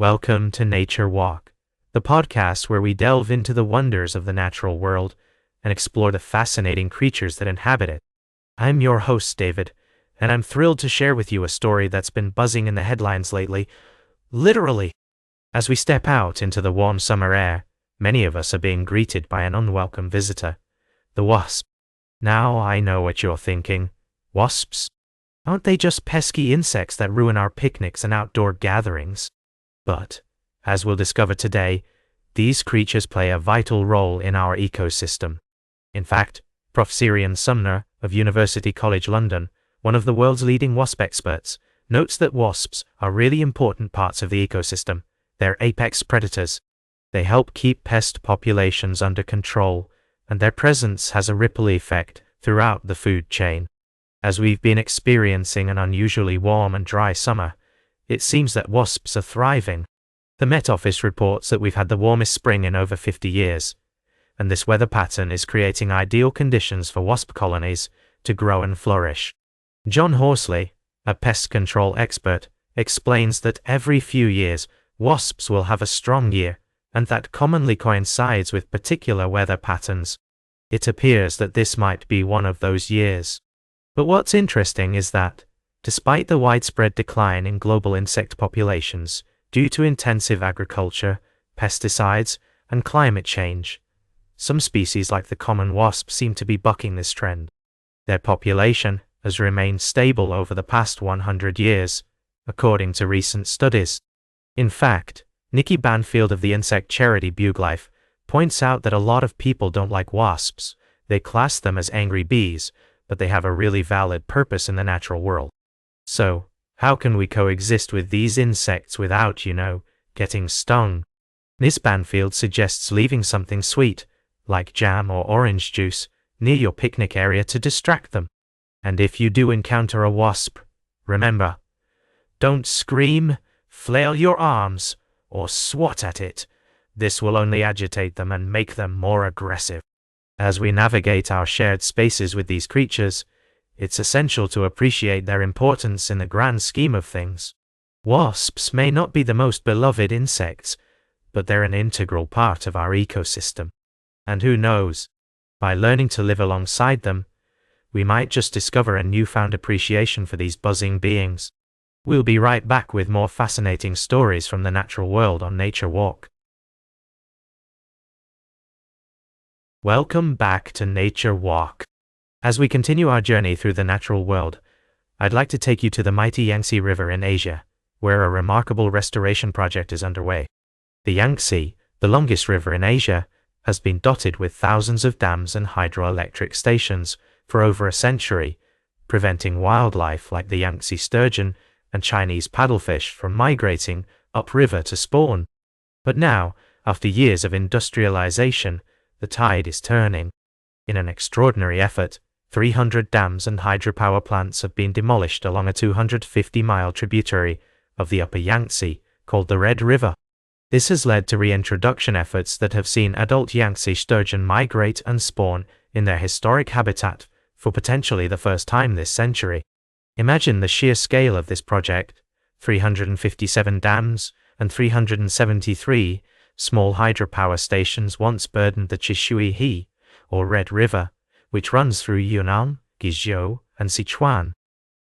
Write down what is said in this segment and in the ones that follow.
Welcome to Nature Walk, the podcast where we delve into the wonders of the natural world and explore the fascinating creatures that inhabit it. I'm your host, David, and I'm thrilled to share with you a story that's been buzzing in the headlines lately, literally. As we step out into the warm summer air, many of us are being greeted by an unwelcome visitor, the wasp. Now I know what you're thinking. Wasps? Aren't they just pesky insects that ruin our picnics and outdoor gatherings? But, as we'll discover today, these creatures play a vital role in our ecosystem. In fact, Prof. Sirian Sumner of University College London, one of the world's leading wasp experts, notes that wasps are really important parts of the ecosystem. They're apex predators. They help keep pest populations under control, and their presence has a ripple effect throughout the food chain. As we've been experiencing an unusually warm and dry summer, it seems that wasps are thriving. The Met Office reports that we've had the warmest spring in over 50 years, and this weather pattern is creating ideal conditions for wasp colonies to grow and flourish. John Horsley, a pest control expert, explains that every few years, wasps will have a strong year, and that commonly coincides with particular weather patterns. It appears that this might be one of those years. But what's interesting is that, despite the widespread decline in global insect populations due to intensive agriculture, pesticides, and climate change, some species like the common wasp seem to be bucking this trend. Their population has remained stable over the past 100 years, according to recent studies. In fact, Nikki Banfield of the insect charity Bugelife points out that a lot of people don't like wasps. They class them as angry bees, but they have a really valid purpose in the natural world. So, how can we coexist with these insects without, getting stung? Ms. Banfield suggests leaving something sweet, like jam or orange juice, near your picnic area to distract them. And if you do encounter a wasp, remember, don't scream, flail your arms, or swat at it. This will only agitate them and make them more aggressive. As we navigate our shared spaces with these creatures, it's essential to appreciate their importance in the grand scheme of things. Wasps may not be the most beloved insects, but they're an integral part of our ecosystem. And who knows, by learning to live alongside them, we might just discover a newfound appreciation for these buzzing beings. We'll be right back with more fascinating stories from the natural world on Nature Walk. Welcome back to Nature Walk. As we continue our journey through the natural world, I'd like to take you to the mighty Yangtze River in Asia, where a remarkable restoration project is underway. The Yangtze, the longest river in Asia, has been dotted with thousands of dams and hydroelectric stations for over a century, preventing wildlife like the Yangtze sturgeon and Chinese paddlefish from migrating upriver to spawn. But now, after years of industrialization, the tide is turning. In an extraordinary effort, 300 dams and hydropower plants have been demolished along a 250-mile tributary of the upper Yangtze, called the Red River. This has led to reintroduction efforts that have seen adult Yangtze sturgeon migrate and spawn in their historic habitat for potentially the first time this century. Imagine the sheer scale of this project: 357 dams and 373 small hydropower stations once burdened the Chishui-He, or Red River, which runs through Yunnan, Guizhou, and Sichuan.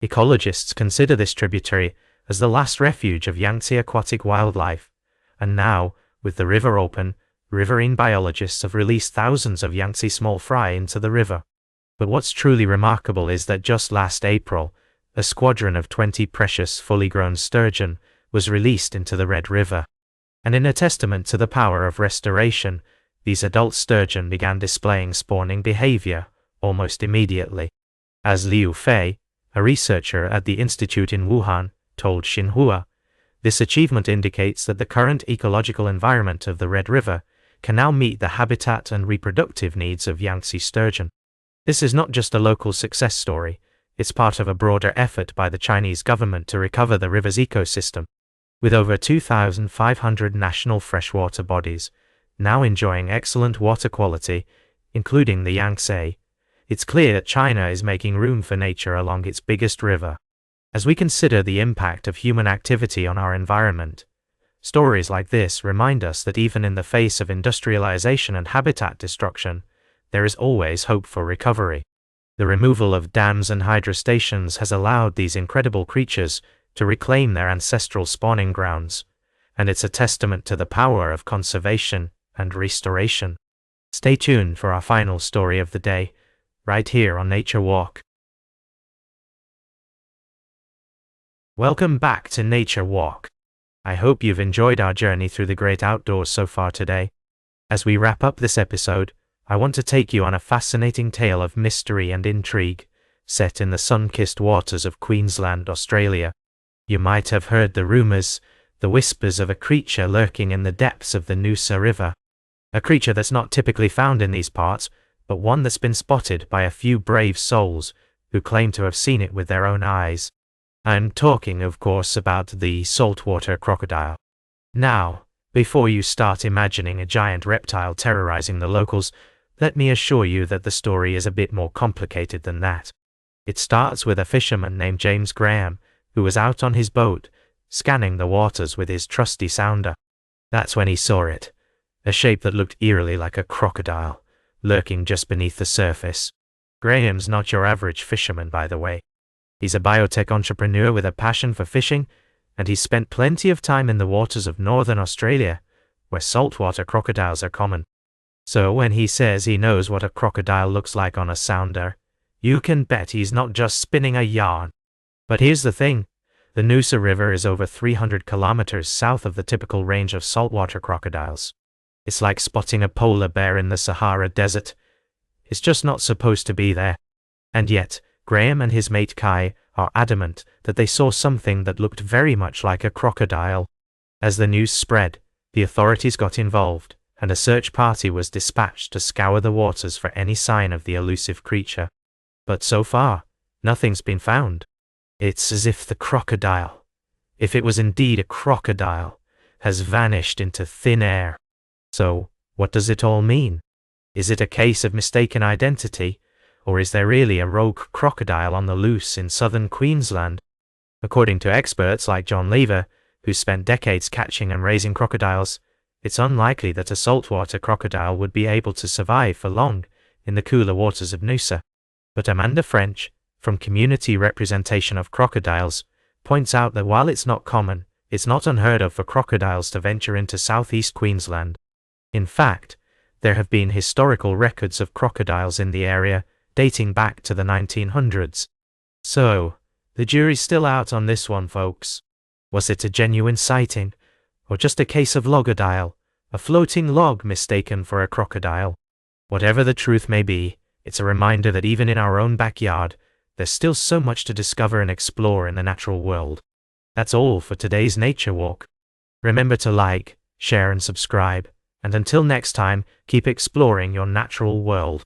Ecologists consider this tributary as the last refuge of Yangtze aquatic wildlife, and now, with the river open, riverine biologists have released thousands of Yangtze small fry into the river. But what's truly remarkable is that just last April, a squadron of 20 precious fully grown sturgeon was released into the Red River. And in a testament to the power of restoration, these adult sturgeon began displaying spawning behavior almost immediately. As Liu Fei, a researcher at the institute in Wuhan, told Xinhua, this achievement indicates that the current ecological environment of the Red River can now meet the habitat and reproductive needs of Yangtze sturgeon. This is not just a local success story, it's part of a broader effort by the Chinese government to recover the river's ecosystem. With over 2,500 national freshwater bodies now enjoying excellent water quality, including the Yangtze, it's clear that China is making room for nature along its biggest river. As we consider the impact of human activity on our environment, Stories like this remind us that even in the face of industrialization and habitat destruction, there is always hope for recovery. The removal of dams and hydrostations has allowed these incredible creatures to reclaim their ancestral spawning grounds, and it's a testament to the power of conservation and restoration. Stay tuned for our final story of the day, right here on Nature Walk. Welcome back to Nature Walk. I hope you've enjoyed our journey through the great outdoors so far today. As we wrap up this episode, I want to take you on a fascinating tale of mystery and intrigue, set in the sun-kissed waters of Queensland, Australia. You might have heard the rumours, the whispers of a creature lurking in the depths of the Noosa River. A creature that's not typically found in these parts, but one that's been spotted by a few brave souls who claim to have seen it with their own eyes. I'm talking, of course, about the saltwater crocodile. Now, before you start imagining a giant reptile terrorizing the locals, let me assure you that the story is a bit more complicated than that. It starts with a fisherman named James Graham, who was out on his boat, scanning the waters with his trusty sounder. That's when he saw it, a shape that looked eerily like a crocodile, lurking just beneath the surface. Graham's not your average fisherman, by the way. He's a biotech entrepreneur with a passion for fishing, and he's spent plenty of time in the waters of northern Australia, where saltwater crocodiles are common. So when he says he knows what a crocodile looks like on a sounder, you can bet he's not just spinning a yarn. But here's the thing, the Noosa River is over 300 kilometers south of the typical range of saltwater crocodiles. It's like spotting a polar bear in the Sahara Desert. It's just not supposed to be there. And yet, Graham and his mate Kai are adamant that they saw something that looked very much like a crocodile. As the news spread, the authorities got involved, and a search party was dispatched to scour the waters for any sign of the elusive creature. But so far, nothing's been found. It's as if the crocodile, if it was indeed a crocodile, has vanished into thin air. So, what does it all mean? Is it a case of mistaken identity? Or is there really a rogue crocodile on the loose in southern Queensland? According to experts like John Lever, who spent decades catching and raising crocodiles, it's unlikely that a saltwater crocodile would be able to survive for long in the cooler waters of Noosa. But Amanda French, from Community Representation of Crocodiles, points out that while it's not common, it's not unheard of for crocodiles to venture into southeast Queensland. In fact, there have been historical records of crocodiles in the area dating back to the 1900s. So, the jury's still out on this one, folks. Was it a genuine sighting, or just a case of logodile, a floating log mistaken for a crocodile? Whatever the truth may be, it's a reminder that even in our own backyard, there's still so much to discover and explore in the natural world. That's all for today's Nature Walk. Remember to like, share and subscribe, and until next time, keep exploring your natural world.